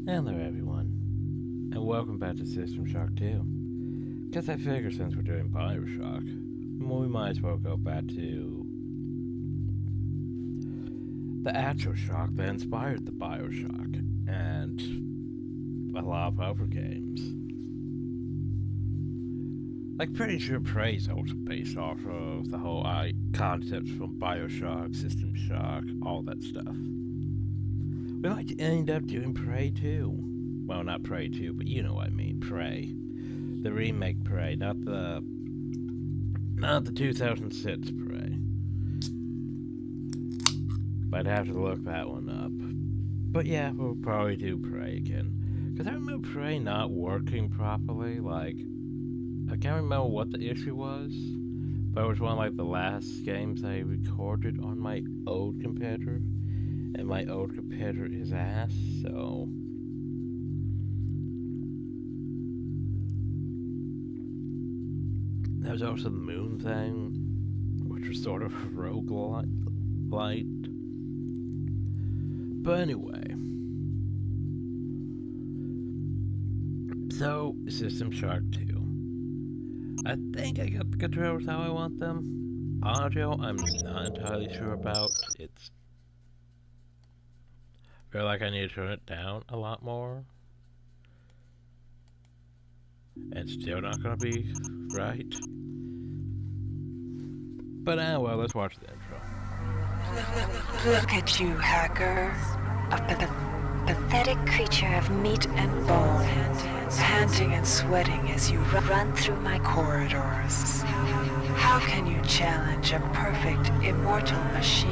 Hello everyone, and welcome back to System Shock 2. Guess I figure since we're doing Bioshock, we might as well go back to the actual shock that inspired the Bioshock, and a lot of other games. Like, pretty sure Prey's also based off of the whole concepts from Bioshock, System Shock, all that stuff. We might end up doing Prey 2. Well, not Prey 2, but you know what I mean, Prey. The remake Prey, not the 2006 Prey. But I'd have to look that one up. But yeah, we'll probably do Prey again. Because I remember Prey not working properly, like, I can't remember what the issue was, but it was one of like the last games I recorded on my old computer. And my old computer is ass, so there was also the moon thing, which was sort of roguelite. But anyway, so System Shock 2. I think I got the controls how I want them. Audio, I'm not entirely sure about. I feel like I need to turn it down a lot more. And still not gonna be right. But well, let's watch the intro. Look at you, hacker. A pathetic creature of meat and bone, panting and sweating as you run through my corridors. How can you challenge a perfect, immortal machine?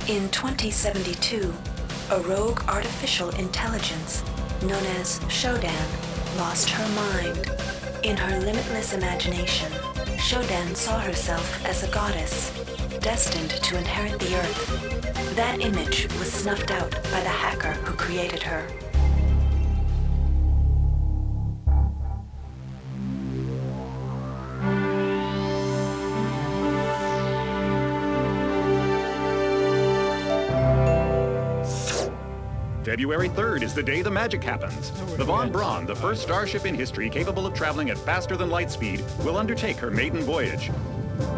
In 2072, a rogue artificial intelligence known as Shodan lost her mind. In her limitless imagination, Shodan saw herself as a goddess, destined to inherit the earth. That image was snuffed out by the hacker who created her. February 3rd is the day the magic happens. The Von Braun, the first starship in history capable of traveling at faster than light speed, will undertake her maiden voyage.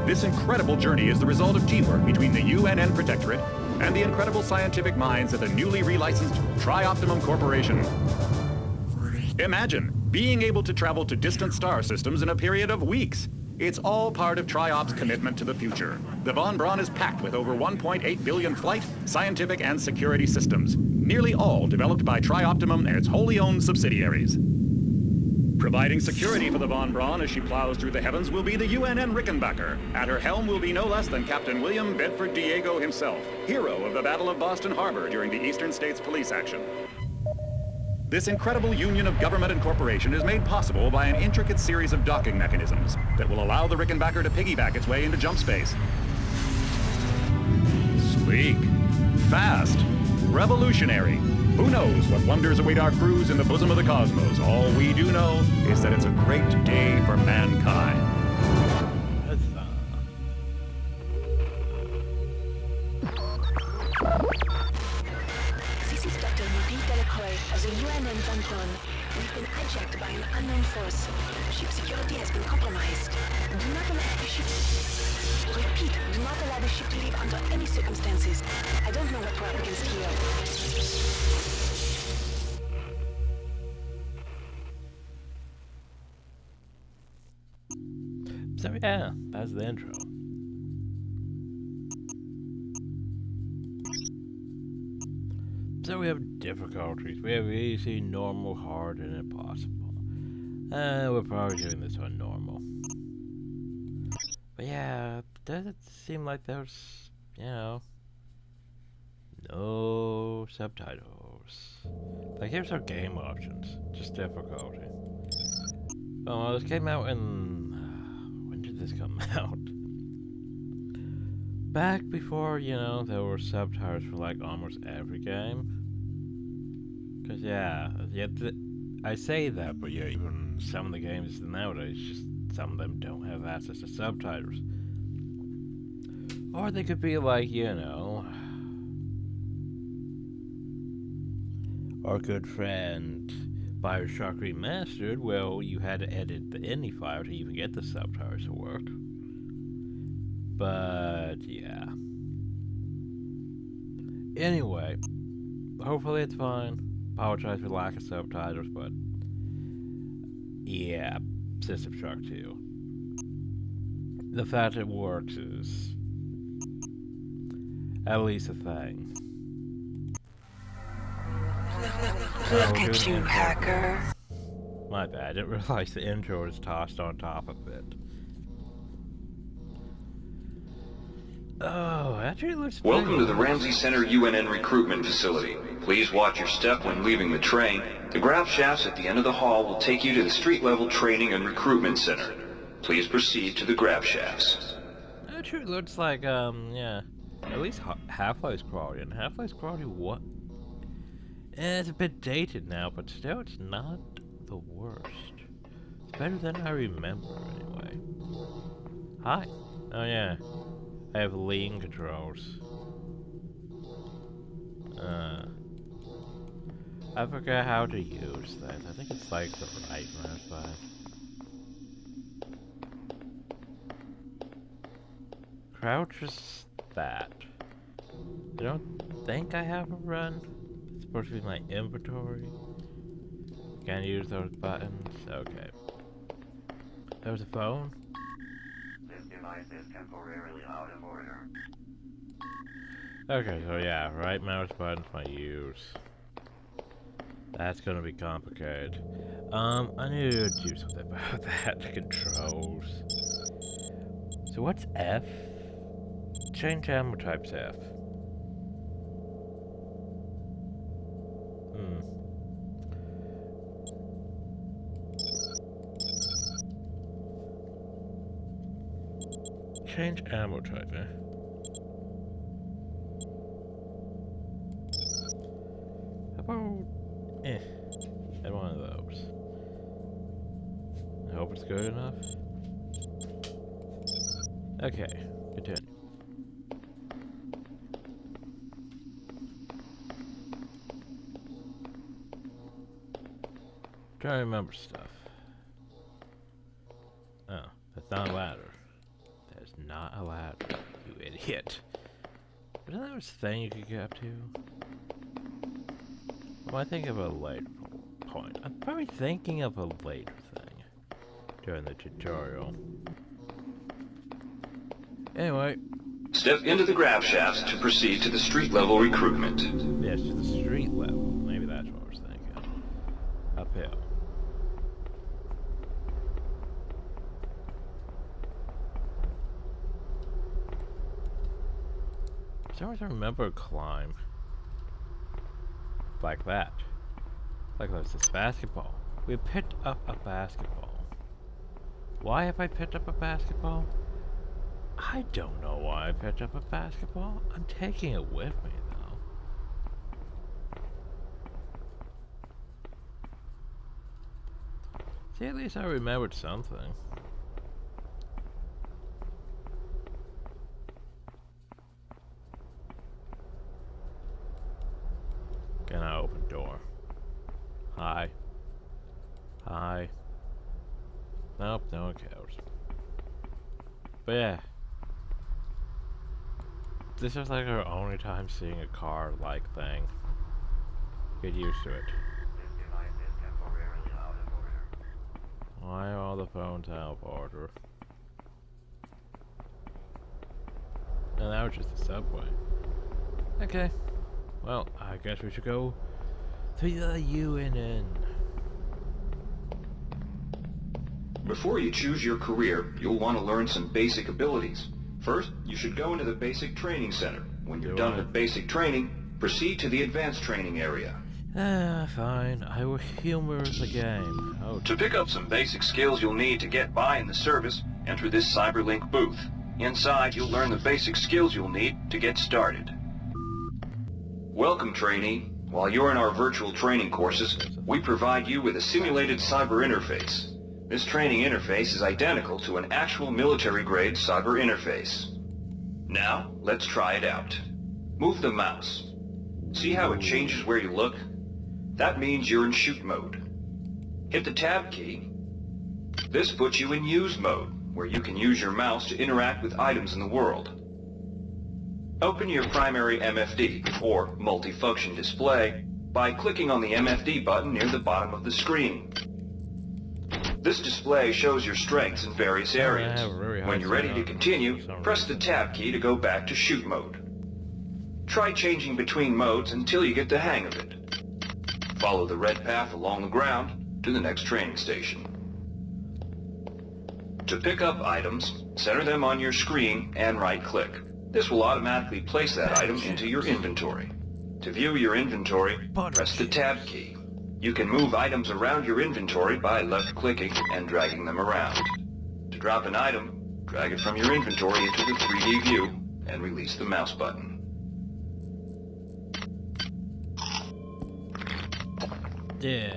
This incredible journey is the result of teamwork between the UNN Protectorate and the incredible scientific minds at the newly relicensed Tri-Optimum Corporation. Imagine being able to travel to distant star systems in a period of weeks. It's all part of Tri-Op's commitment to the future. The Von Braun is packed with over 1.8 billion flight, scientific, and security systems, nearly all developed by Tri-Optimum and its wholly owned subsidiaries. Providing security for the Von Braun as she plows through the heavens will be the UNN Rickenbacker. At her helm will be no less than Captain William Bedford Diego himself, hero of the Battle of Boston Harbor during the Eastern States Police action. This incredible union of government and corporation is made possible by an intricate series of docking mechanisms that will allow the Rickenbacker to piggyback its way into jump space. Sleek, fast, revolutionary. Who knows what wonders await our crews in the bosom of the cosmos? All we do know is that it's a great day for mankind. This is Dr. Marie Delacroix of the UNN Von Braun. We've been hijacked by an unknown force. Ship security has been compromised. Do not allow the ship... Repeat, do not allow the ship to leave under any circumstances. I don't know what we're up against here. So yeah, that's the intro. So we have difficulties. We have easy, normal, hard, and impossible. We're probably doing this on normal. But yeah, doesn't seem like there's, no subtitles. Like, here's our game options. Just difficulty. Oh, this came out in... when did this come out? Back before, there were subtitles for like almost every game. Cause yeah, I say that, but yeah, even some of the games nowadays, just some of them don't have access to subtitles. Or they could be like, you know, our good friend Bioshock Remastered. Well, you had to edit the INI file to even get the subtitles to work. But yeah. Anyway, hopefully it's fine. Apologize for lack of subtitles, but yeah, System Shock 2. The fact it works is at least a thing. Look at you, hacker. My bad, I didn't realize the intro was tossed on top of it. Oh, actually it looks Welcome to the pretty. Ramsey Center UNN recruitment facility. Please watch your step when leaving the train. The grab shafts at the end of the hall will take you to the street-level training and recruitment center. Please proceed to the grab shafts. Actually it looks like, yeah, at least Half-Life's quality. And Half-Life's quality, what? It's a bit dated now, but still it's not the worst. It's better than I remember, anyway. Hi. Oh yeah. I have lean controls. I forgot how to use that. I think it's like the right mouse button. Crouch is that. I don't think I have a run. It's supposed to be my inventory. Can't use those buttons. Okay. There's a phone. This device is temporarily out of order. Okay, so yeah, right mouse button's my use. That's gonna be complicated. I need to do something about that. The controls. So what's F? Change ammo type's F. Change ammo type, eh? How about... and one of those. I hope it's good enough. Okay, continue. Trying to remember stuff. Oh, that's not a ladder. That is not a ladder, you idiot. Wasn't there a thing you could get up to? Well, I think of a later point. I'm probably thinking of a later thing during the tutorial. Anyway. Step into the grab shafts to proceed to the street-level recruitment. Yes, to the street level. Maybe that's what I was thinking. Uphill. I always remember a climb. Like that. Like there's this basketball. We picked up a basketball. Why have I picked up a basketball? I don't know why I picked up a basketball. I'm taking it with me, though. See, at least I remembered something. Can I open door? Hi. Hi. Nope, no one cares. But yeah. This is like our only time seeing a car-like thing. Get used to it. This device is temporarily out of order. Why are all the phones out of order? No, that was just the subway. Okay. Well, I guess we should go to the UNN. Before you choose your career, you'll want to learn some basic abilities. First, you should go into the basic training center. When you're done with basic training, proceed to the advanced training area. Fine. I will humor the game. Oh, To pick up some basic skills you'll need to get by in the service, enter this CyberLink booth. Inside, you'll learn the basic skills you'll need to get started. Welcome, trainee. While you're in our virtual training courses, we provide you with a simulated cyber interface. This training interface is identical to an actual military-grade cyber interface. Now, let's try it out. Move the mouse. See how it changes where you look? That means you're in shoot mode. Hit the tab key. This puts you in use mode, where you can use your mouse to interact with items in the world. Open your primary MFD, or multifunction display, by clicking on the MFD button near the bottom of the screen. This display shows your strengths in various areas. When you're ready to continue, press the tab key to go back to shoot mode. Try changing between modes until you get the hang of it. Follow the red path along the ground to the next training station. To pick up items, center them on your screen and right-click. This will automatically place that item into your inventory. To view your inventory, press the tab key. You can move items around your inventory by left-clicking and dragging them around. To drop an item, drag it from your inventory into the 3D view and release the mouse button. Yeah.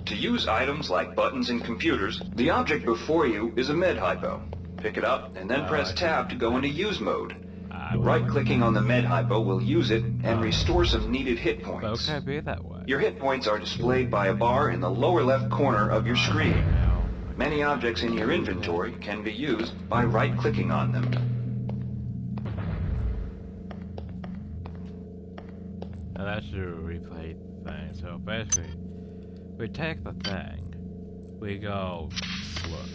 To use items like buttons in computers, the object before you is a med hypo. Pick it up and then press tab to go into use mode. Right-clicking on the med hypo will use it and restore some needed hit points. Okay, be that way. Your hit points are displayed by a bar in the lower left corner of your screen. Many objects in your inventory can be used by right-clicking on them. Now that's the replay thing. So basically, we take the thing, we go look,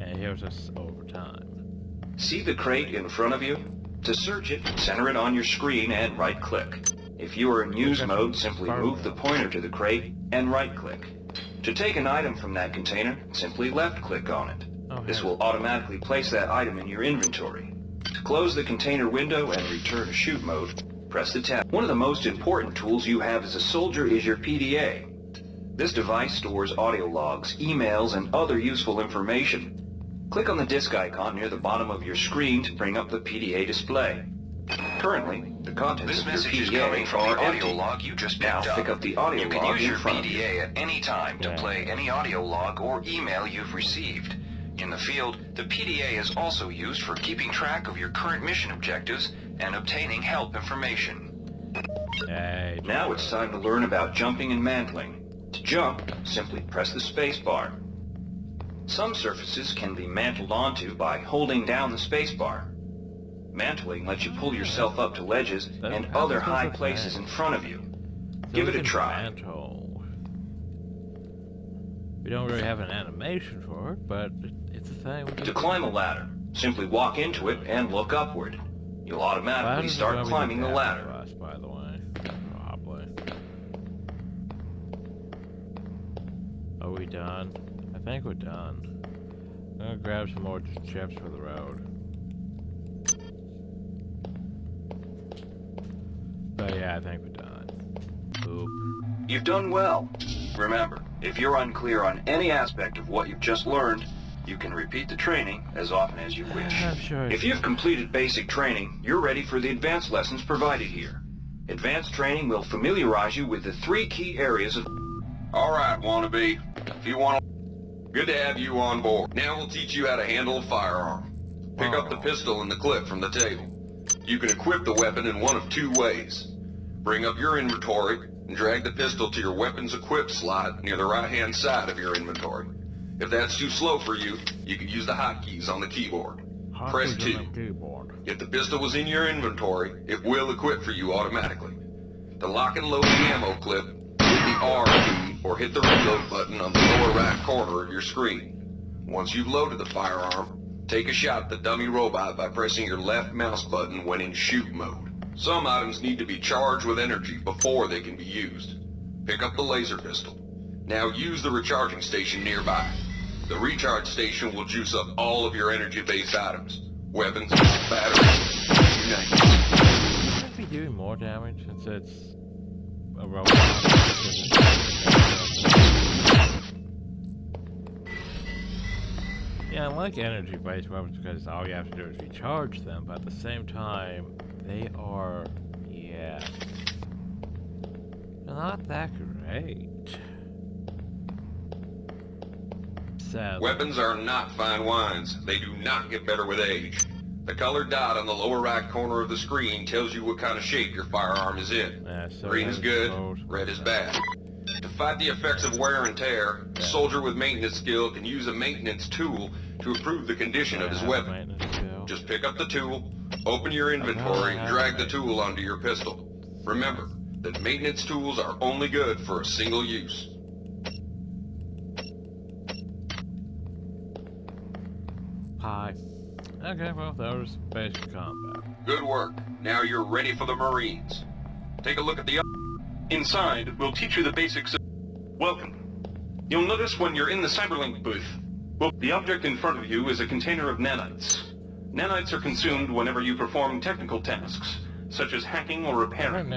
and here's us over time. See the crate in front of you? To search it, center it on your screen and right-click. If you are in use mode, simply move the pointer to the crate and right-click. To take an item from that container, simply left-click on it. This will automatically place that item in your inventory. To close the container window and return to shoot mode, press the tab. One of the most important tools you have as a soldier is your PDA. This device stores audio logs, emails, and other useful information. Click on the disk icon near the bottom of your screen to bring up the PDA display. Currently, the contents of your PDA are empty. Log you just Now picked up. pick up the audio You can log use in your front of you. PDA at any time to Yeah. play any audio log or email you've received. In the field, the PDA is also used for keeping track of your current mission objectives and obtaining help information. Hey, Now it's time to learn about jumping and mantling. To jump, simply press the space bar. Some surfaces can be mantled onto by holding down the space bar. Mantling lets you pull yourself up to ledges and other high places in front of you. Give it a try. Mantle. We don't really have an animation for it, but it's a thing. To climb a ladder, simply walk into it and look upward. You'll automatically start climbing the ladder. Us, by the way, probably. Are we done? I think we're done. I'm gonna grab some more chips for the road. But yeah, I think we're done. Oop. You've done well. Remember, if you're unclear on any aspect of what you've just learned, you can repeat the training as often as you wish. I'm sure. If you've completed basic training, you're ready for the advanced lessons provided here. Advanced training will familiarize you with the 3 key areas of... All right, wannabe. If you want to... Good to have you on board. Now we'll teach you how to handle a firearm. Pick up the pistol and the clip from the table. You can equip the weapon in one of 2 ways. Bring up your inventory and drag the pistol to your weapons equip slot near the right-hand side of your inventory. If that's too slow for you, you can use the hotkeys on the keyboard. Press 2. If the pistol was in your inventory, it will equip for you automatically. To lock and load the ammo clip, hit the R key or hit the reload button on the lower right corner of your screen. Once you've loaded the firearm, take a shot at the dummy robot by pressing your left mouse button when in shoot mode. Some items need to be charged with energy before they can be used. Pick up the laser pistol. Now use the recharging station nearby. The recharge station will juice up all of your energy-based items. Weapons, batteries, you name it. Should be doing more damage since it's a robot. Yeah, I like energy-based weapons because all you have to do is recharge them, but at the same time, they are, yeah. Not that great. Sadly. Weapons are not fine wines. They do not get better with age. The colored dot on the lower right corner of the screen tells you what kind of shape your firearm is in. Yeah, so Green is good, red is bad. To fight the effects of wear and tear, a soldier with maintenance skill can use a maintenance tool to improve the condition of his weapon. Just pick up the tool, open your inventory, and drag the tool onto your pistol. Remember that maintenance tools are only good for a single use. Hi. Okay, well, that was basic combat. Good work. Now you're ready for the Marines. Take a look at the... Inside, we'll teach you the basics of... Welcome. You'll notice when you're in the Cyberlink booth, well, the object in front of you is a container of nanites. Nanites are consumed whenever you perform technical tasks, such as hacking or repairing.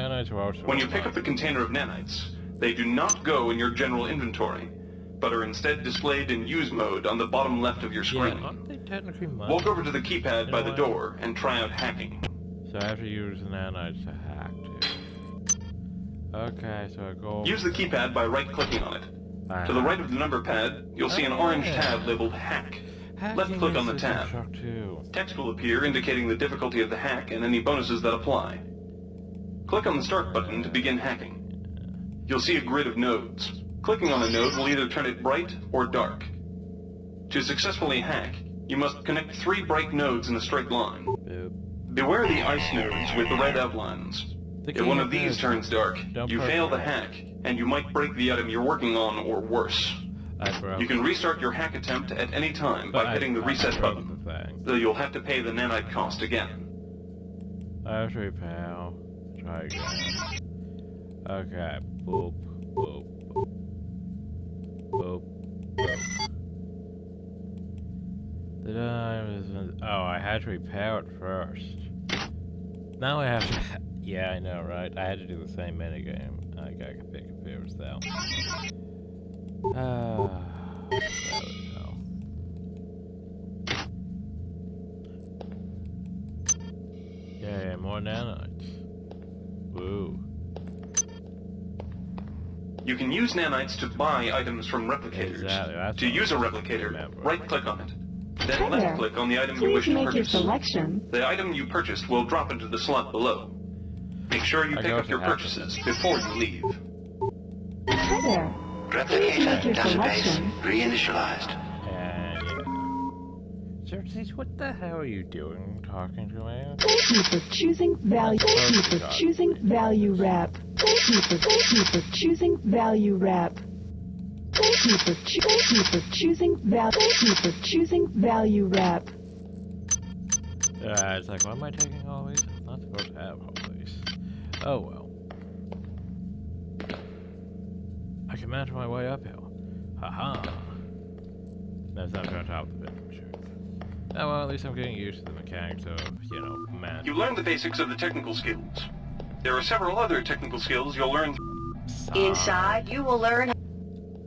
When you pick up the container of nanites, they do not go in your general inventory, but are instead displayed in use mode on the bottom left of your screen. Yeah, aren't they technically mine? Walk over to the keypad by the door and try out hacking. So I have to use nanites to hack, too. Okay, so I go... Use the keypad by right-clicking on it. To the right of the number pad, you'll see an orange tab labeled Hack. Left-click on the tab. Text will appear indicating the difficulty of the hack and any bonuses that apply. Click on the Start button to begin hacking. You'll see a grid of nodes. Clicking on a node will either turn it bright or dark. To successfully hack, you must connect 3 bright nodes in a straight line. Beware the ice nodes with the red outlines. If one of these turns dark, you fail the hack, and you might break the item you're working on or worse. You can restart your hack attempt at any time by hitting the reset button, though you'll have to pay the nanite cost again. Actually, pal. Try again. Okay. Boop, boop, boop. Boop, boop. Did I had to repair it first. Now I have to... Yeah, I know, right? I had to do the same minigame. I gotta pick a fears, though. There we go. Yeah, more nanites. Woo. You can use nanites to buy items from replicators. Exactly, to use a replicator, right-click on it. Then left-click on the item you wish to purchase. The item you purchased will drop into the slot below. Make sure you pick up your purchases before you leave. Hi there. Replicator database reinitialized. Xerxes, what the hell are you doing talking to me? Thank you for choosing value. Thank you for choosing value wrap. Thank you for choosing value wrap. Thank you for choosing value wrap. It's like, why am I taking all these? I'm not supposed to have all these. Oh well. I can manage my way uphill. Haha. That's not on top of it, I'm sure. Oh well, at least I'm getting used to the mechanics of, you know, managing. You learned the basics of the technical skills. There are several other technical skills you'll learn. Inside, you will learn...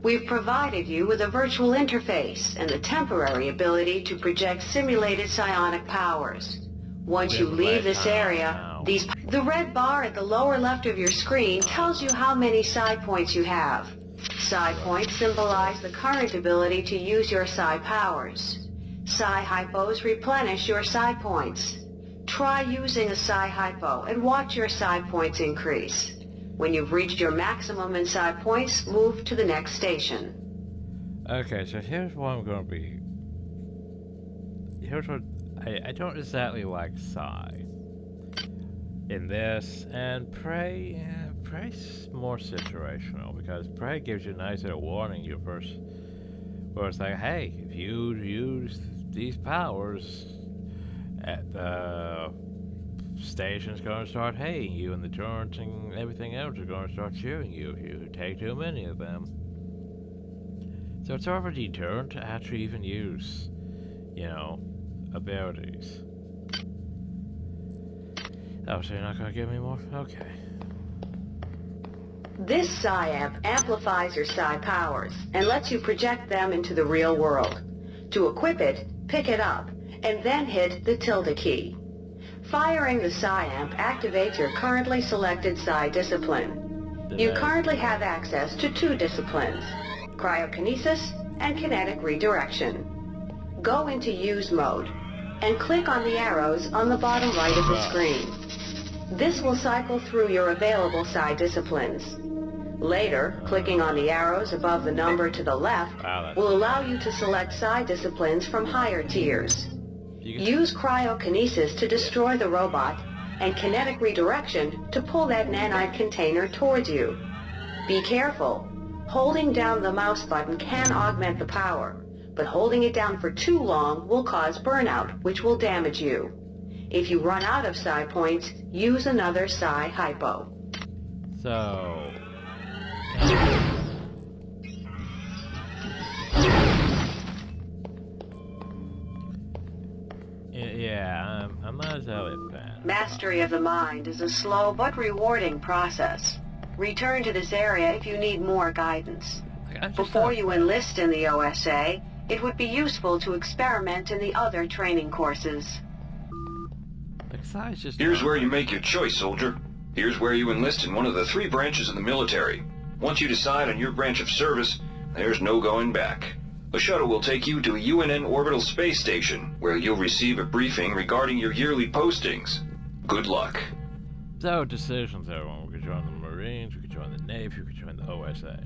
We've provided you with a virtual interface and the temporary ability to project simulated psionic powers. Once you leave this area, the red bar at the lower left of your screen tells you how many psi points you have. Psi points symbolize the current ability to use your psi powers. Psi hypos replenish your psi points. Try using a psi hypo and watch your psi points increase. When you've reached your maximum in psi points, move to the next station. Okay, so here's what I'm gonna be... Here's what... I don't exactly like Psi in this, and Prey... Prey's more situational, because Prey gives you a nice little warning you first, where it's like, hey, if you use these powers, at the station's going to start hating you, and the turrets and everything else are going to start cheering you if you take too many of them. So it's sort of a deterrent to actually even use, you know, abilities. Oh, so you're not going to give me more? Okay. This Psi amp amplifies your Psi powers and lets you project them into the real world. To equip it, pick it up, and then hit the tilde key. Firing the Psi amp activates your currently selected Psi discipline. You currently have access to 2 disciplines, cryokinesis and kinetic redirection. Go into use mode and click on the arrows on the bottom right of the screen. This will cycle through your available psi disciplines. Later, clicking on the arrows above the number to the left will allow you to select psi disciplines from higher tiers. Use cryokinesis to destroy the robot and kinetic redirection to pull that nanite container towards you. Be careful. Holding down the mouse button can augment the power, but holding it down for too long will cause burnout, which will damage you. If you run out of psi points, use another psi hypo. So... yeah, I'm not exactly a fan. Mastery of the mind is a slow but rewarding process. Return to this area if you need more guidance. Before you enlist in the OSA, it would be useful to experiment in the other training courses. Here's where you make your choice, soldier. Here's where you enlist in one of the 3 branches of the military. Once you decide on your branch of service, there's no going back. The shuttle will take you to a UNN orbital space station, where you'll receive a briefing regarding your yearly postings. Good luck. So, decisions, everyone. We could join the Marines, we could join the Navy, we could join the OSA.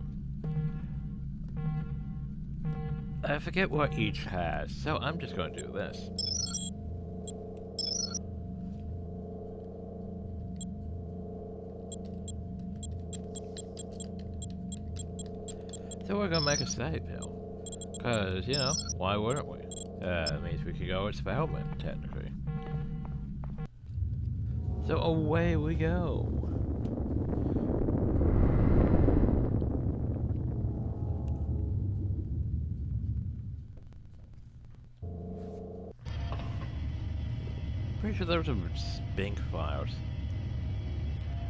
I forget what each has, so I'm just going to do this. So we're gonna make a save hill. Cause, you know, why wouldn't we? It means we could go experiment, technically. So away we go. Pretty sure there was some spink fires.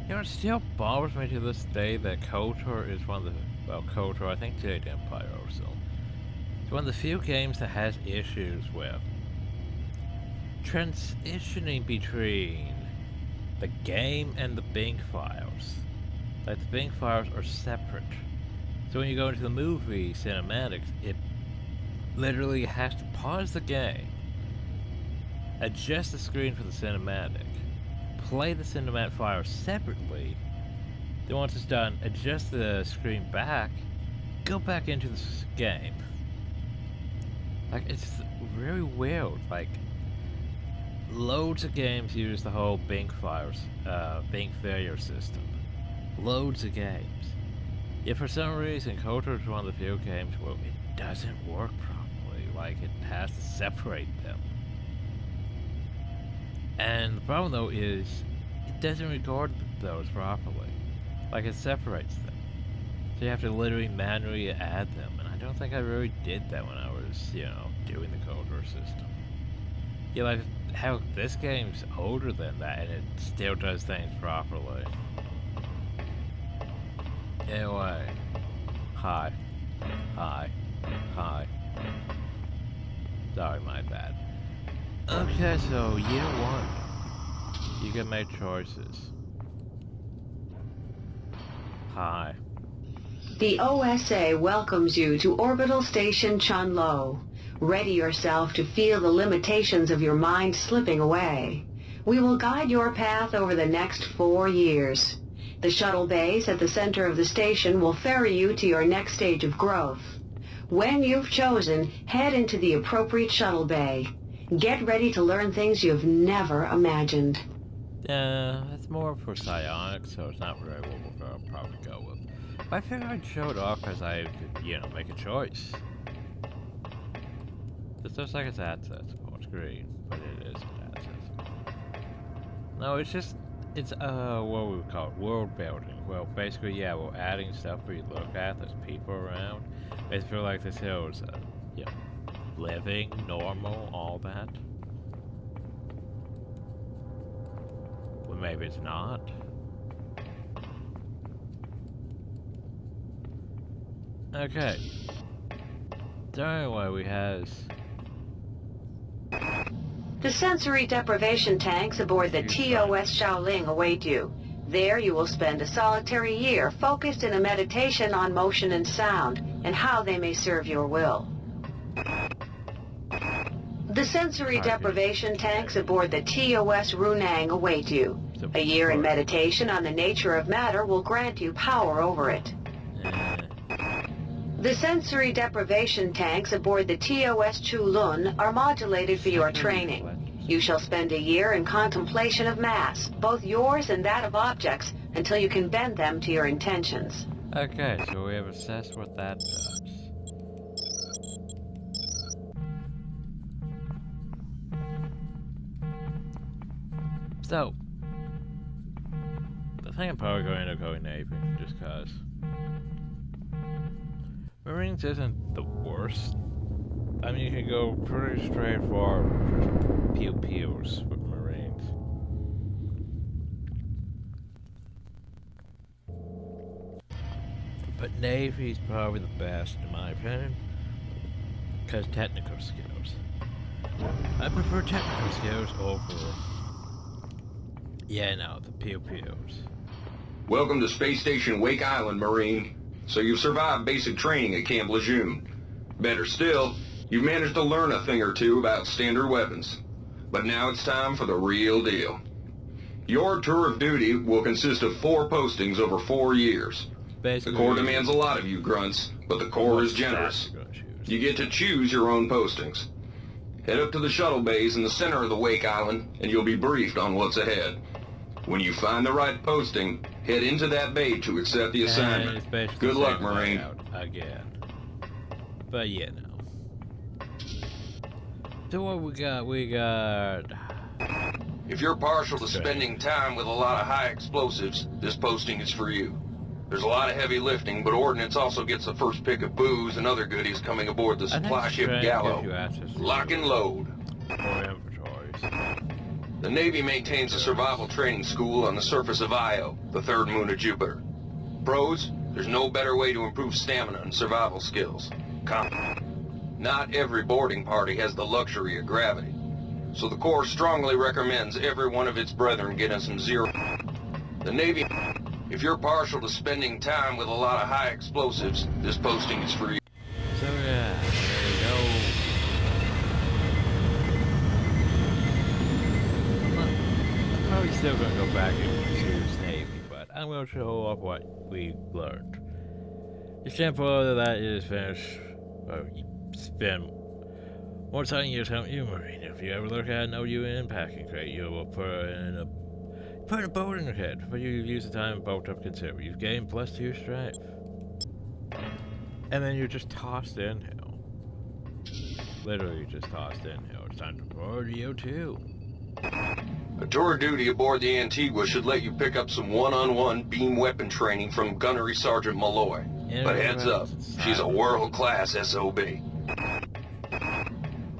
You know, it still bothers me to this day that KOTOR is one of the... well, KOTOR, I think Jade Empire also. It's one of the few games that has issues with transitioning between the game and the Bing files. Like, the Bing files are separate. So when you go into the movie cinematics, it literally has to pause the game, adjust the screen for the cinematic, play the cinematic file separately, then once it's done, adjust the screen back, go back into the game. Like, it's really weird. Like, loads of games use the whole Bing files, Bing failure system. Loads of games. Yet for some reason, KOTOR is one of the few games where it doesn't work properly. Like, it has to separate them. And the problem, though, is it doesn't record those properly. Like, it separates them. So you have to literally manually add them. And I don't think I really did that when I was, you know, doing the KOTOR system. Yeah, like, how this game's older than that and it still does things properly. Anyway. Hi. Hi. Hi. Sorry, my bad. Okay, so year 1. You can make choices. Hi. The OSA welcomes you to Orbital Station Chunlo. Ready yourself to feel the limitations of your mind slipping away. We will guide your path over the next 4 years. The shuttle bays at the center of the station will ferry you to your next stage of growth. When you've chosen, head into the appropriate shuttle bay. Get ready to learn things you've never imagined. It's more for psionics, so it's not really what we're gonna probably go with. But I figured I'd show it off because I could, you know, make a choice. This looks like it's access on screen, but it isn't access. No, it's just, it's, what we would call it, world building. Well, basically, yeah, we're adding stuff where you look at, there's people around. I feel like this hill is, you know, living, normal, all that. Well, maybe it's not. Okay. So anyway, we has... The sensory deprivation tanks aboard the TOS Shaoling await you. There you will spend a solitary year focused in a meditation on motion and sound and how they may serve your will. The sensory deprivation tanks aboard the TOS Runang await you. A year in meditation on the nature of matter will grant you power over it. The sensory deprivation tanks aboard the TOS Chulun are modulated for your training. You shall spend a year in contemplation of mass, both yours and that of objects, until you can bend them to your intentions. Okay, so we have assessed what that does. So, I think I'm probably going to go Navy, just cause. Marines isn't the worst. I mean, you can go pretty straightforward, just pew-pews with Marines. But Navy's probably the best, in my opinion, because technical skills. I prefer technical skills over... Yeah, no, the pew-pews. Welcome to Space Station Wake Island, Marine. So you've survived basic training at Camp Lejeune. Better still, you've managed to learn a thing or two about standard weapons. But now it's time for the real deal. Your tour of duty will consist of 4 postings over 4 years. Basically, the Corps demands a lot of you, grunts, but the Corps is generous. You get to choose your own postings. Head up to the shuttle bays in the center of the Wake Island, and you'll be briefed on what's ahead. When you find the right posting, head into that bay to accept the assignment. Good luck, Marine. Again. But yeah, no. So what we got? We got... If you're partial to spending time with a lot of high explosives, this posting is for you. There's a lot of heavy lifting, but Ordnance also gets the first pick of booze and other goodies coming aboard the supply ship Gallo. Lock and load. The Navy maintains a survival training school on the surface of Io, the third moon of Jupiter. Pros, there's no better way to improve stamina and survival skills. Not every boarding party has the luxury of gravity, so the Corps strongly recommends every one of its brethren getting some zero. The Navy, if you're partial to spending time with a lot of high explosives, this posting is for you. So yeah, there you go. I'm probably still going to go back into Serious Navy, but I'm going to show off what we learned. The simple of that is finish, or spend more time years helping you, Marine. If you ever look at an OUN packing crate, you will put a boat in your head, but you use the time boat up considerably. You've gained +2 strength. And then you're just tossed inhill. Literally just tossed inhill. It's time to board EO2. A tour of duty aboard the Antigua should let you pick up some one-on-one beam weapon training from Gunnery Sergeant Malloy. But heads up, she's a world-class SOB.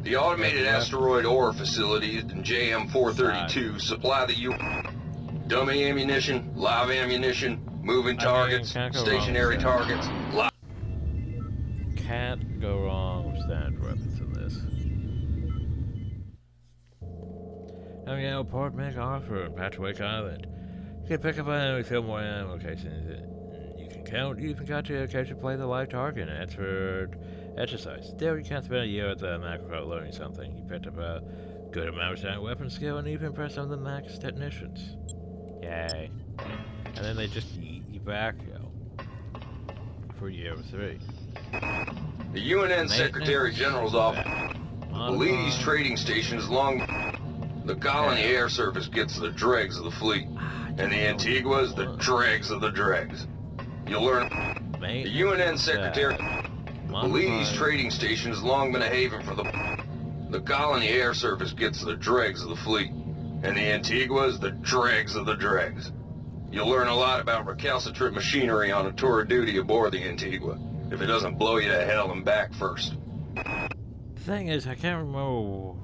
The automated asteroid ore facilities in JM-432 supply the dummy ammunition, live ammunition, moving targets, stationary targets. Can't go wrong with standard weapons in this. Now you know, Port MacArthur and Patchwick Island. You can pick up an enemy field more ammo cases. You can count. You even got to occasionally play the live target and answered exercise. Still, you can't spend a year at the Mac without learning something. You picked up a good amount of standard weapon skill and even impressed some of the Mac's technicians. Yay. And then they just eat you back, yo. For year 3. The UNN Secretary General's office. Belides trading station is long. The colony air service gets the dregs of the fleet. And the Antigua's the dregs of the dregs. You'll learn. The UNN Secretary. Belides trading station has long been a haven for the colony air service gets the dregs of the fleet. And the Antigua's the dregs of the dregs. You'll learn a lot about recalcitrant machinery on a tour of duty aboard the Antigua, if it doesn't blow you to hell and back first. The thing is, I can't remember.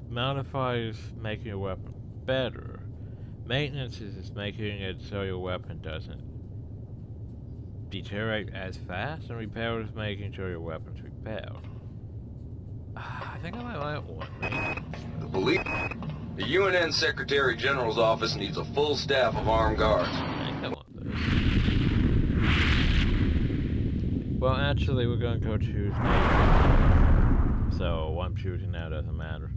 Modifies making a weapon better. Maintenance is making it so your weapon doesn't deteriorate as fast, and repair is making sure your weapon's repaired. I think I might want one. The UNN Secretary General's office needs a full staff of armed guards. Well, actually, we're gonna go choose Navy. So, what I'm choosing now doesn't matter.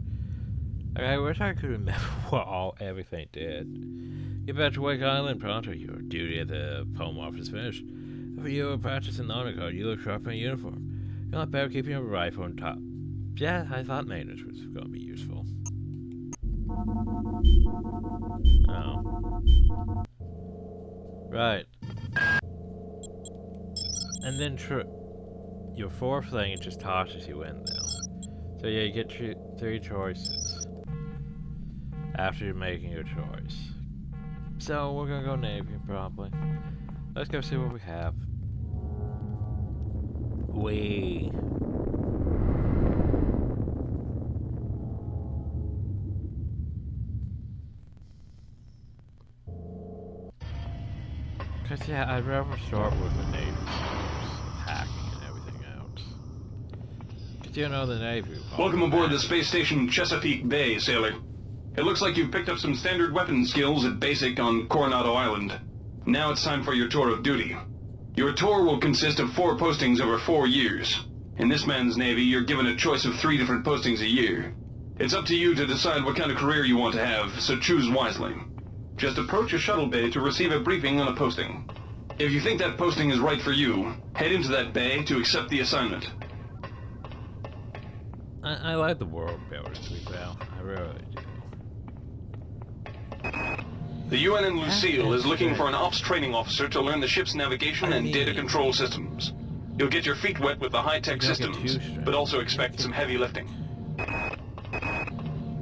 Okay, I wish I could remember what everything did. Get back to Wake Island pronto. Your duty at the home office finished. For your practice in honor code, you look sharp in uniform. You're not better keeping your rifle on top. Yeah, I thought maintenance was gonna be useful. Oh. Right. And then your fourth thing, it just tosses you in now. So yeah, you get 3 choices after you're making your choice. So we're gonna go Navy, probably. Let's go see what we have. Cause yeah, I'd rather start with the Navy hacking and everything else. Cause you know the Navy. Welcome aboard the space station Chesapeake Bay, sailor. It looks like you've picked up some standard weapon skills at basic on Coronado Island. Now it's time for your tour of duty. Your tour will consist of 4 postings over 4 years. In this man's Navy, you're given a choice of 3 different postings a year. It's up to you to decide what kind of career you want to have, so choose wisely. Just approach a shuttle bay to receive a briefing on a posting. If you think that posting is right for you, head into that bay to accept the assignment. I like the world building, to be fair. I really do. The UNN Lucille is looking for an ops training officer to learn the ship's navigation and data control systems. You'll get your feet wet with the high-tech systems, but also expect some heavy lifting.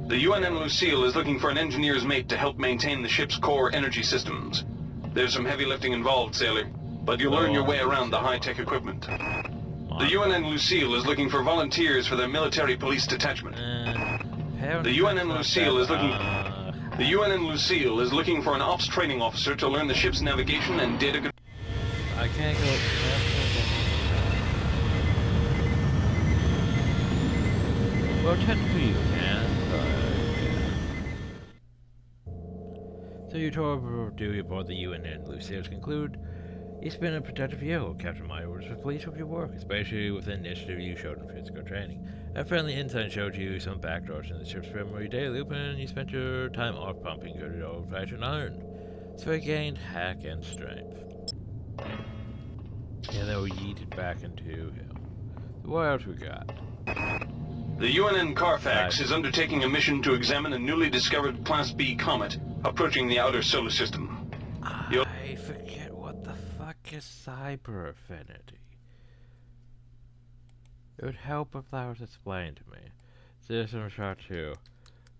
The UNN Lucille is looking for an engineer's mate to help maintain the ship's core energy systems. There's some heavy lifting involved, sailor, but you'll learn your way around the high-tech equipment. The UNN Lucille is looking for volunteers for their military police detachment. The UNN Lucille is looking... The UNN Lucille is looking for an ops training officer to learn the ship's navigation and data... I can't go... Well, technically you can, but... So your tour of duty aboard the UNN Lucille conclude. It's been a productive year, Captain. My orders were pleased with your work, especially with the initiative you showed in physical training. A friendly intern showed you some backdoors in the ship's memory data loop, and you spent your time off pumping good old-fashioned iron. So you gained hack and strength. And then we yeeted back into hell. So what else we got? The UNN Carfax is undertaking a mission to examine a newly discovered Class B comet approaching the outer solar system. I forget what the fuck is cyber affinity. It would help if that was explained to me. System shot 2.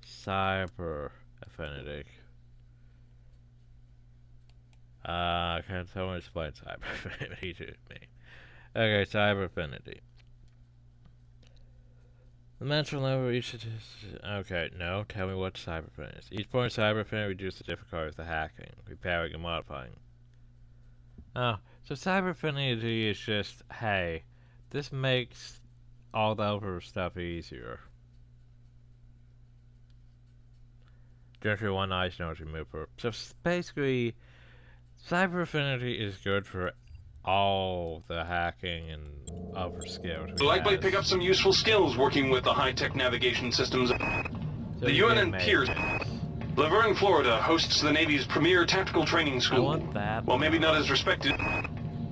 Cyber affinity. Can someone explain cyber affinity to me? Okay, cyber affinity. The mental level reaches... Okay, no. Tell me what cyber affinity is. Each point of cyber affinity reduces the difficulty of the hacking, repairing, and modifying. Oh, so cyber affinity is just, hey, this makes all the other stuff easier. Generally, one ice note remover. So basically, cyber affinity is good for all the hacking and other skills. You'll likely pick up some useful skills working with the high-tech navigation systems. So the UNN Piers, Laverne, Florida, hosts the Navy's premier tactical training school. I want that. While maybe not as respected,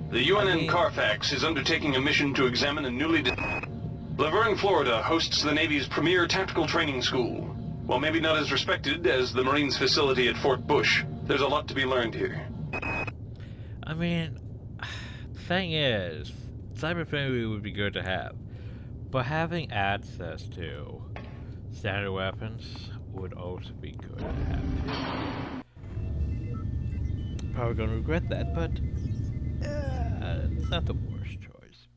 the UNN Carfax is undertaking a mission to examine a newly... Laverne, Florida, hosts the Navy's premier tactical training school. While maybe not as respected as the Marines facility at Fort Bush, there's a lot to be learned here. I mean, the thing is, cyber affinity would be good to have, but having access to standard weapons would also be good to have too. Probably gonna regret that, but it's not the worst choice.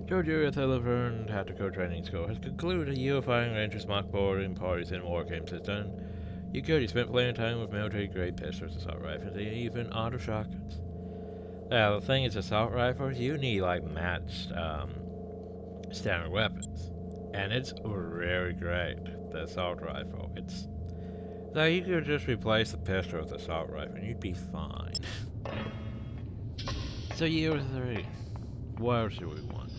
Georgia at the Laverne Tactical Training School has concluded a unifying range of smart boarding parties in war game system. You spent plenty of time with military-grade pistols, assault rifles, and even auto shotguns. Now, the thing is, assault rifles, you need, like, matched, standard weapons. And it's very great. the assault rifle. It's so you could just replace the pistol with the assault rifle and you'd be fine. So year 3, what else do we want?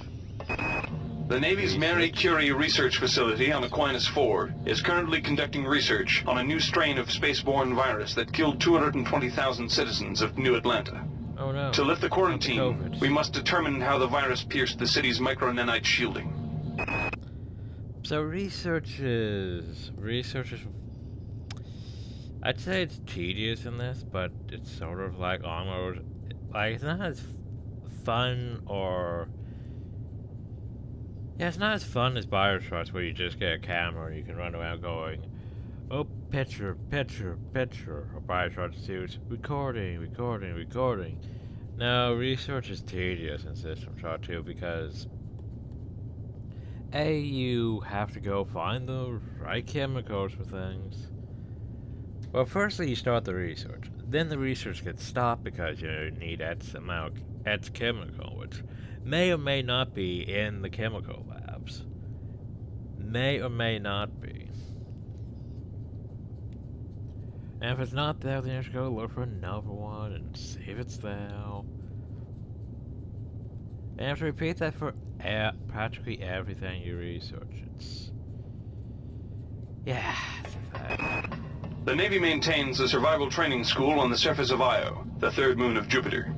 The Navy's Marie Curie research facility on Aquinas 4 is currently conducting research on a new strain of spaceborne virus that killed 220,000 citizens of New Atlanta. Oh no. To lift the quarantine, we must determine how the virus pierced the city's micronanite shielding. So research is... I'd say it's tedious in this, but it's sort of like almost... Like, it's not as fun or... Yeah, it's not as fun as Bioshock, where you just get a camera and you can run around going, oh, picture, picture, picture, or Bioshock suits, recording, recording, recording. No, research is tedious in System Shock 2 because A, you have to go find the right chemicals for things. Well, firstly you start the research, then the research gets stopped because you need X chemical, which may or may not be in the chemical labs. May or may not be. And if it's not there, then you have to go look for another one and see if it's there. And you have to repeat that for practically everything you research. It's... yeah, it's a fact. The Navy maintains a survival training school on the surface of Io, the third moon of Jupiter.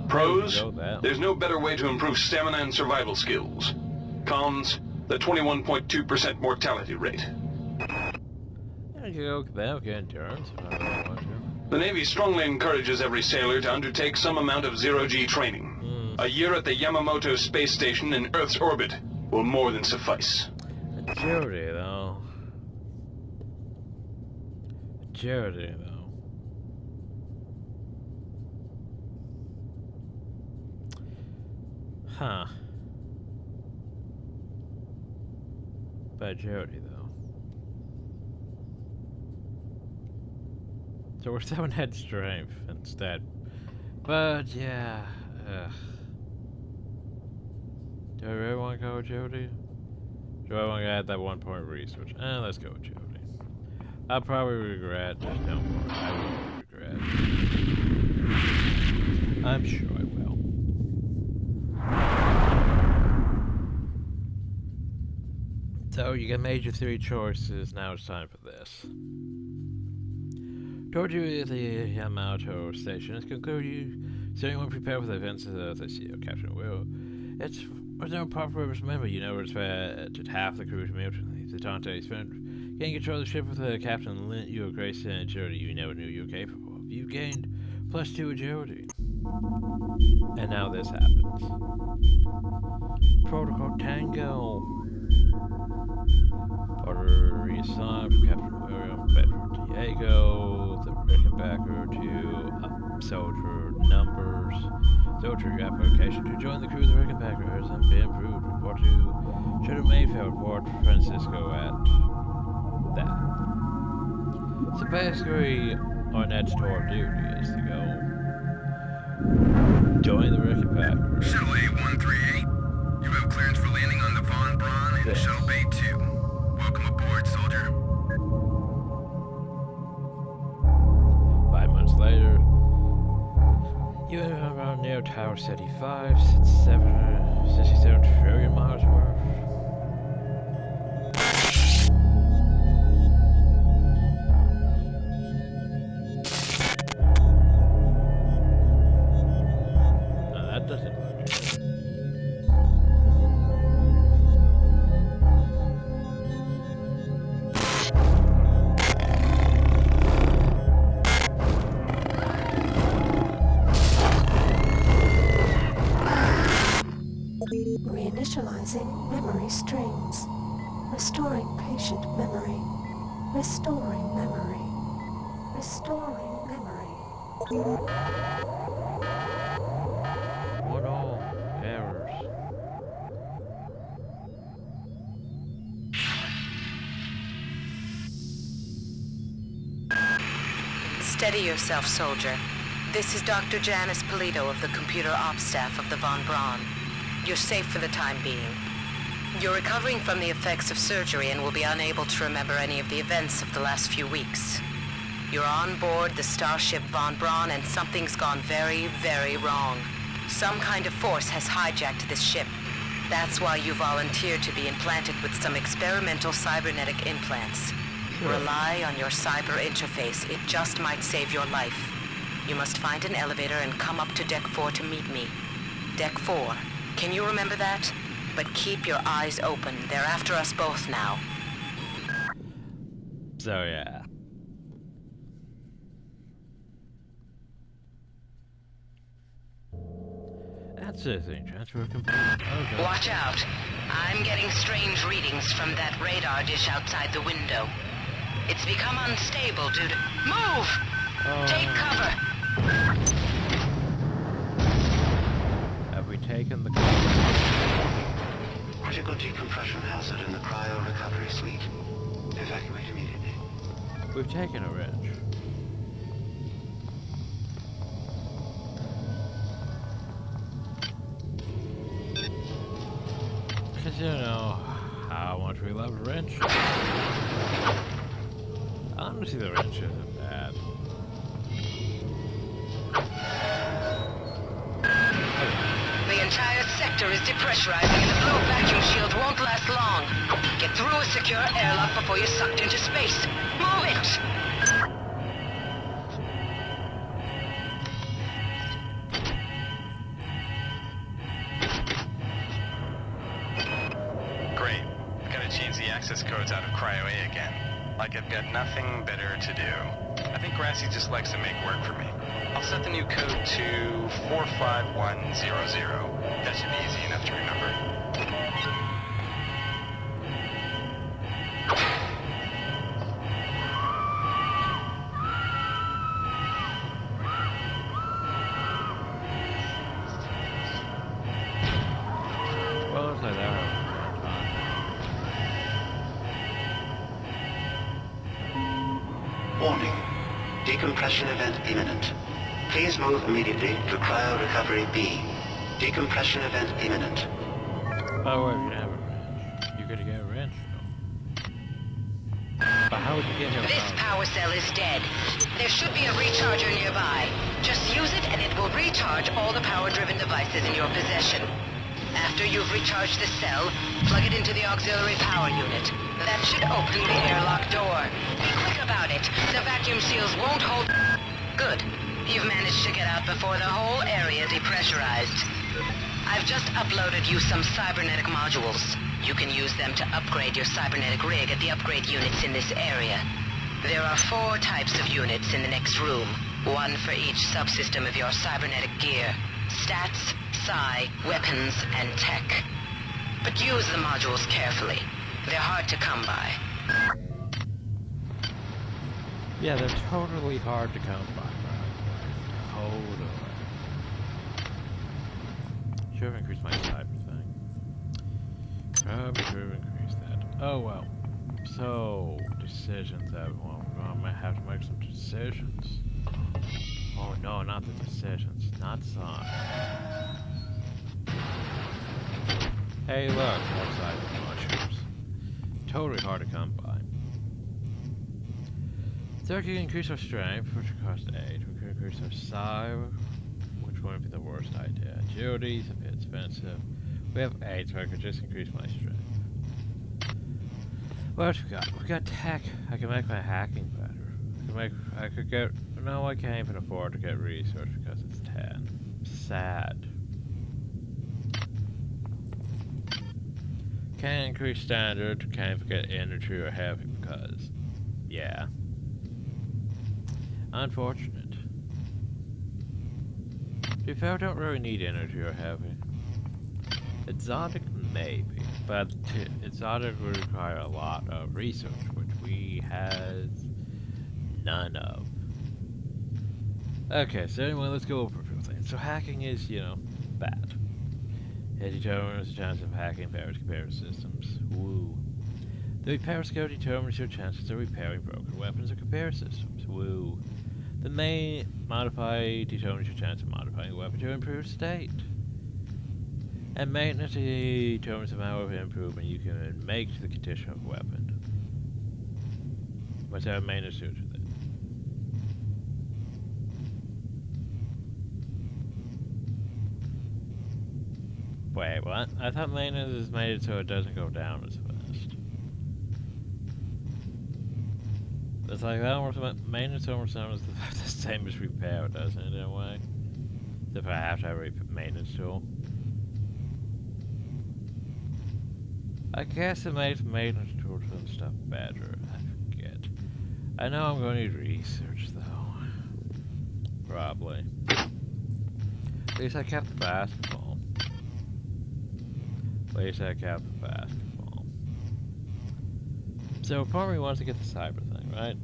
Pros, there's no better way to improve stamina and survival skills. Cons, the 21.2% mortality rate. The Navy strongly encourages every sailor to undertake some amount of zero-G training. A year at the Yamamoto space station in Earth's orbit will more than suffice. Agility, though. Agility, though. Huh. But agility, though. So we're 7 head strength instead. But yeah. Do I really want to go agility? Do I want to add that 1 point research? Let's go agility. I'll probably regret. Just don't worry. I will regret. I'm sure I will. So you got made your 3 choices, now it's time for this. Told you the Yamato station has concluded. So anyone prepared for the events of this year, Captain Will. It's no proper remember, you know, it's that half the crew's mutiny. The Dante spent getting control of the ship with the captain lent you a grace and agility you never knew you were capable of. You've gained +2 agility. And now this happens. Protocol Tango. Order reassigned from Captain William Bedford Diego, the Rickenbacker to soldier numbers. Soldier, your application to join the crew of the Rickenbacker has been approved. Report to Shadow Mayfield, Port Francisco at that. So basically, our next tour of duty is to go join the Rickenbacker. Shuttle A-138, you have clearance for landing on the Von Braun in Shuttle Bay 2. Welcome aboard, soldier. 5 months later, you are around near Tower City 5, 67 trillion miles worth. No, that doesn't look good. Reinitializing memory streams. Restoring patient memory. Restoring memory. Restoring memory. What all errors? Steady yourself, soldier. This is Dr. Janice Polito of the Computer Ops Staff of the Von Braun. You're safe for the time being. You're recovering from the effects of surgery and will be unable to remember any of the events of the last few weeks. You're on board the starship Von Braun and something's gone very, very wrong. Some kind of force has hijacked this ship. That's why you volunteered to be implanted with some experimental cybernetic implants. Rely on your cyber interface. It just might save your life. You must find an elevator and come up to Deck 4 to meet me. Deck 4. Can you remember that? But keep your eyes open. They're after us both now. So, yeah. That's the thing. Transfer complete. Okay. Watch out. I'm getting strange readings from that radar dish outside the window. It's become unstable due to... Move! Take cover! Have we taken the... Critical decompression hazard in the cryo recovery suite. Evacuate immediately. We've taken a wrench. Because you know how much we love wrench. Honestly, the wrench isn't bad. The entire sector is depressurizing and the blue vacuum shield won't last long. Get through a secure airlock before you're sucked into space. Move it! Great. Gotta change the access codes out of Cryo A again. Like I've got nothing better to do. I think Grassy just likes to make work for me. I'll set the new code to 45100. That should be easy enough to remember. Well, it's like that. Warning. Decompression event imminent. Please move immediately to cryo recovery B. Decompression event imminent. Oh, well, you have a wrench. You're gonna get a wrench. But how would you get him? This power cell is dead. There should be a recharger nearby. Just use it and it will recharge all the power-driven devices in your possession. After you've recharged the cell, plug it into the auxiliary power unit. That should open the airlock door. Be quick about it. The vacuum seals won't hold... Good. You've managed to get out before the whole area depressurized. I've just uploaded you some cybernetic modules. You can use them to upgrade your cybernetic rig at the upgrade units in this area. There are 4 types of units in the next room. 1 for each subsystem of your cybernetic gear. Stats, psi, weapons, and tech. But use the modules carefully. They're hard to come by. Yeah, they're totally hard to come by. Totally. Should have increased my cyber thing. Probably should have increased that. Oh well. So, decisions that, well, I might have to make some decisions. Oh no, not the decisions. Not some. Hey look, more cyber mushrooms. Totally hard to come by. So we can increase our strength, which would cost 8. We could increase our psi, which wouldn't be the worst idea. Agility is a bit expensive. We have 8, so I could just increase my strength. What else we got? We got tech. I can make my hacking better. I could get... No, I can't even afford to get research because it's 10. Sad. Can't increase standard. Can't even get energy or heavy because... Yeah. Unfortunate. To be fair, I don't really need energy or heavy. Exotic, maybe. But exotic would require a lot of research, which we have none of. Okay, so anyway, let's go over a few things. So hacking is, you know, bad. It determines the chance of hacking various computer systems. Woo. The repair skill determines your chances of repairing broken weapons or computer systems. Woo. The main modifier determines your chance of modifying a weapon to improve state. And maintenance determines the amount of improvement you can make to the condition of a weapon. What's our maintenance do to it? Wait, what? I thought maintenance is made so it doesn't go down as fast. It's like that almost maintenance almost sounds the same as repair, doesn't it, in a way? If I have to have a maintenance tool. I guess it makes maintenance tools and stuff better. I forget. I know I'm going to need research though. Probably. At least I kept the basketball. At least I kept the basketball. So part of me wants to get the cyber thing, right?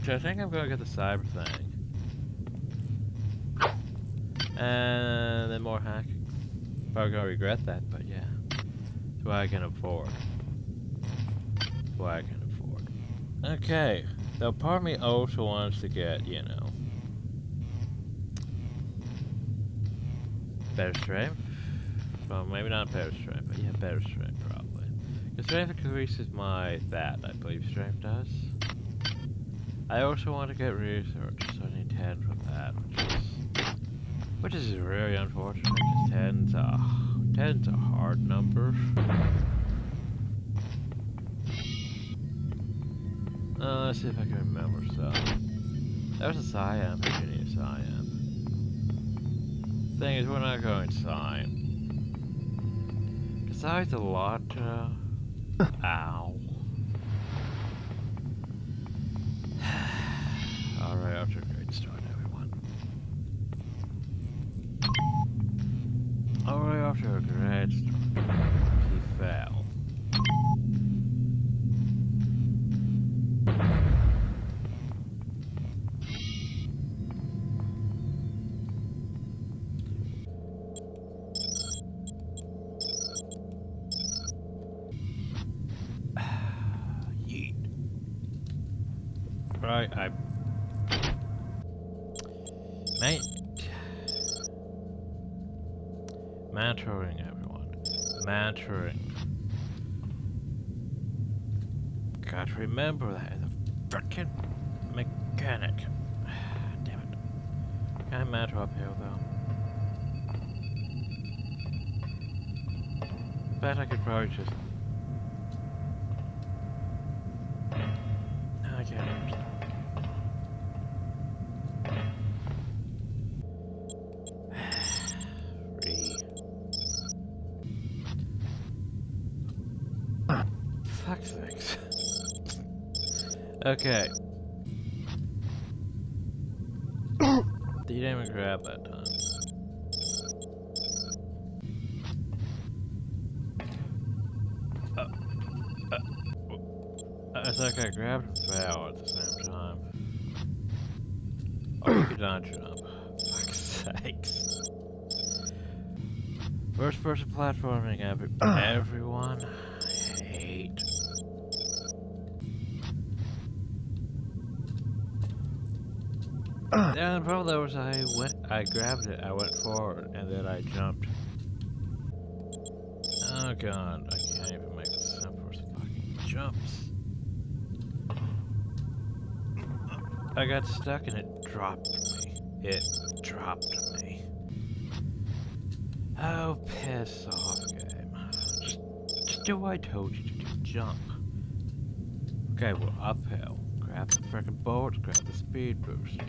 So I think I'm going to get the cyber thing. And then more hacking. Probably gonna regret that, but yeah. It's what I can afford. It's what I can afford. Okay. Though part of me also wants to get, you know, better strength. Well, maybe not better strength, but yeah, better strength probably. Because strength increases my that, I believe strength does. I also want to get research, so I need 10 from that, which is really unfortunate, because 10's a hard number. Let's see if I can remember some. There's a Cyan, I need a Cyan. Thing is, we're not going Cyan. Besides a lot, ow. Alright, off to a great start, everyone. Alright, off to a great start. He fell. Yeet. Right, Mentoring, everyone. Mentoring. Gotta remember that as a frickin' mechanic. Damn it. Can I mentor uphill though? Bet I could probably just... I can't understand. Fuck's sakes. Okay. You didn't even grab that time. I think I grabbed and fell at the same time. Oh, you could not jump. Fuck's sakes. First person platforming, everyone. I hate. Yeah, the problem though was I grabbed it, I went forward, and then I jumped. Oh god, I can't even make the simplest fucking jumps. I got stuck and it dropped me. It dropped me. Oh, piss off, game. Just do what I told you to do. Jump. Okay, well, uphill. Grab the frickin' bullets, grab the speed boost.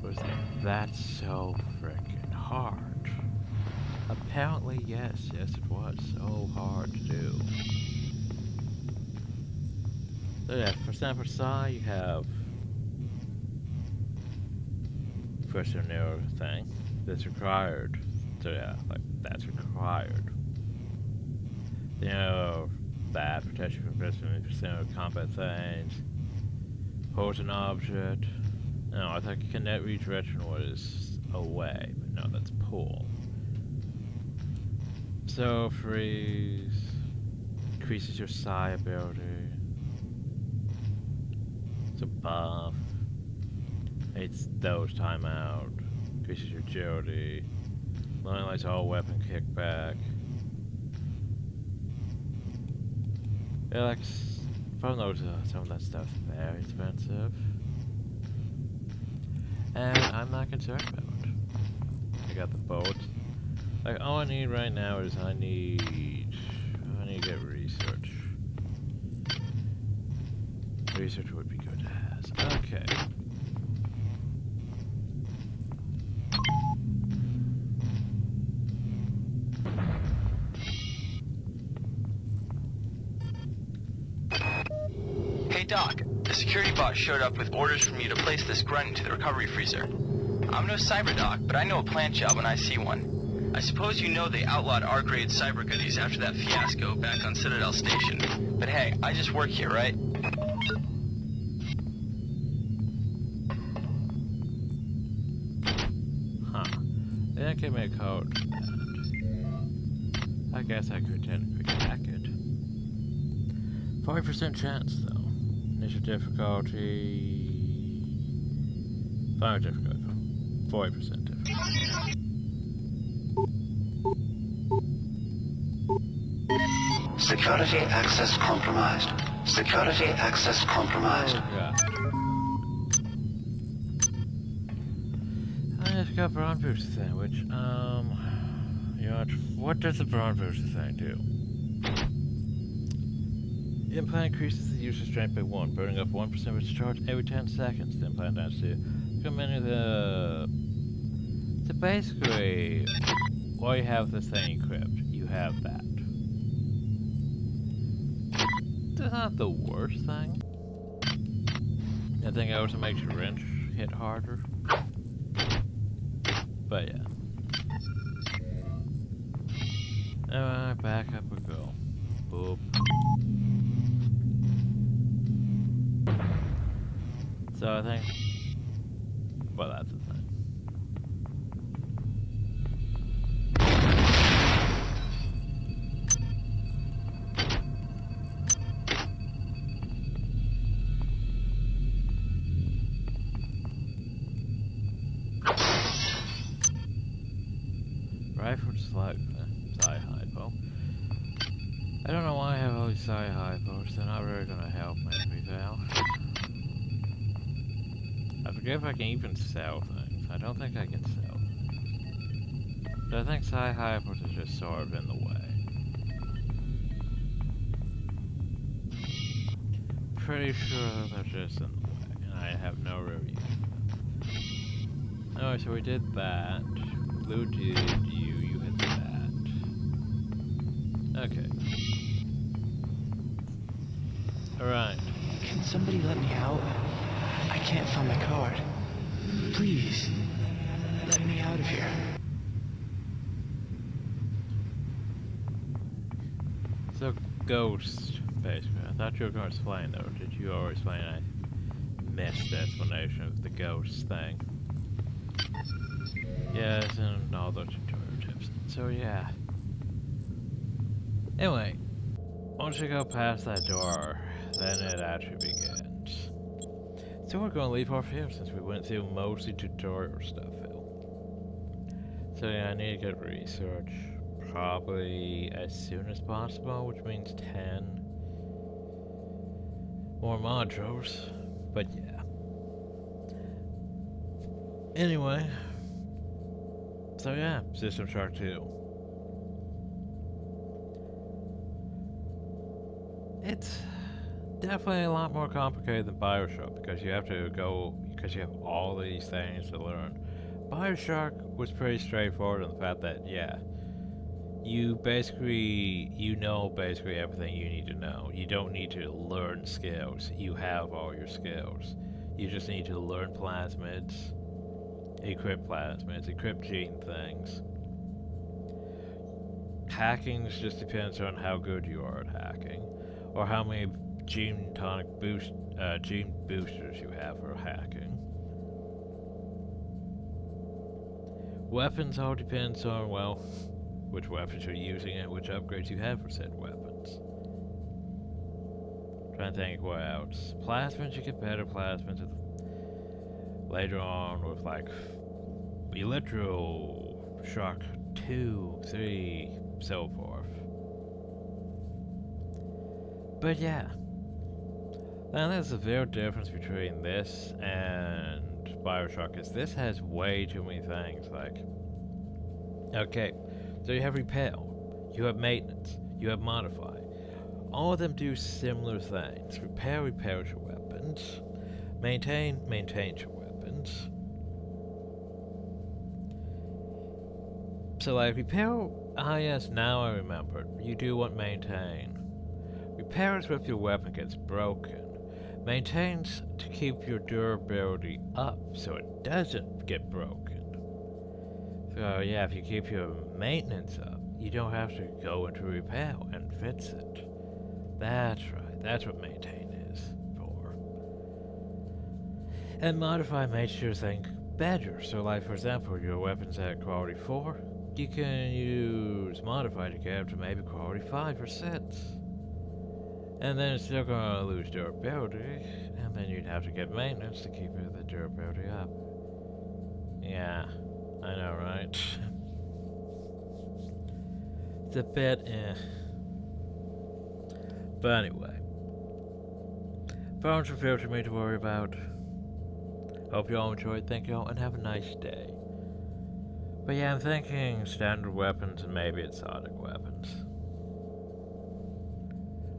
Was that so frickin' hard? Apparently, yes, it was so hard to do. So yeah, for Stanford Psi, you have first and narrow thing that's required. So yeah, like that's required. You know, that protection from percent of combat things. Holds an object. No, I think kinetic reach directional is away, but no, that's pull. So freeze increases your psi ability. It's a buff. It's those timeout. Increases your agility. Eliminates all weapon kickback. Yeah, like, from those, some of that stuff's very expensive. And I'm not concerned about it. I got the boat. Like, all I need right now is I need to get research. Research would be good to have. Okay. Hey Doc, the security bot showed up with orders from you to place this grunt into the recovery freezer. I'm no cyber doc, but I know a plant job when I see one. I suppose you know they outlawed R-grade cyber goodies after that fiasco back on Citadel Station. But hey, I just work here, right? Huh. They didn't give me a code. I guess I could technically hack it. 40% chance though. Initial difficulty. 5 difficulty. 40% difficulty. Security access compromised. Security access compromised. Oh god. I just got Brawn Booster thing, which, you know, what does the Brawn Booster thing do? Implant increases the user's strength by 1, burning up 1% of its charge every 10 seconds. The implant adds to so basically, while you have this thing equipped, you have that. That's not the worst thing. I think it also makes your wrench hit harder. But yeah. Alright, back up we go. Boop. So I think, well, that's the thing. Rifle slug, Psi-Hypo. I don't know why I have all these Psi-Hypos. They're not really gonna help me, to be fair. I forget if I can even sell things. I don't think I can sell things. But I think Psi-Hypos is just sort of in the way. Pretty sure they're just in the way, and I have no review. Alright, so we did that. Blue did you hit that. Okay. Alright. Can somebody let me out? I can't find my card. Please, let me out of here. So, ghost, basically. I thought you were going to explain, though. Did you already explain? I missed the explanation of the ghost thing. Yes, and all those tutorial tips. So, yeah. Anyway, once you go past that door, then it actually begins. So we're going to leave off here since we went through mostly tutorial stuff. So yeah, I need to get research probably as soon as possible, which means 10 more modules. But yeah. Anyway, so yeah, System Shock 2. It's definitely a lot more complicated than Bioshock because you have all these things to learn. Bioshock was pretty straightforward in the fact that, yeah, you know basically everything you need to know. You don't need to learn skills. You have all your skills. You just need to learn plasmids, equip gene things. Hacking just depends on how good you are at hacking, or how many gene boosters you have for hacking. Weapons all depends on, well, which weapons you're using and which upgrades you have for said weapons. Trying to think what else. Plasmids, you get better plasmids later on with like Shock 2, 3, so forth. But yeah. Now there's a real difference between this and Bioshock, is this has way too many things, like... Okay, so you have repair, you have maintenance, you have modify. All of them do similar things. Repair repairs your weapons. Maintain maintains your weapons. So like repair, yes, now I remember. You do want maintain. Repairs if your weapon gets broken. Maintains to keep your durability up so it doesn't get broken. So yeah, if you keep your maintenance up, you don't have to go into repair and fix it. That's right, that's what maintain is for. And modify makes your thing better. So like for example, your weapon's at quality 4, you can use modify to get up to maybe quality 5 or 6. And then it's still gonna lose durability, and then you'd have to get maintenance to keep the durability up. Yeah, I know, right? It's a bit But anyway, phones are few for me to worry about. Hope you all enjoyed, thank you all, and have a nice day. But yeah, I'm thinking standard weapons and maybe exotic weapons.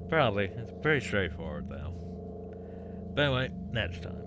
Probably. It's pretty straightforward though. But anyway, next time.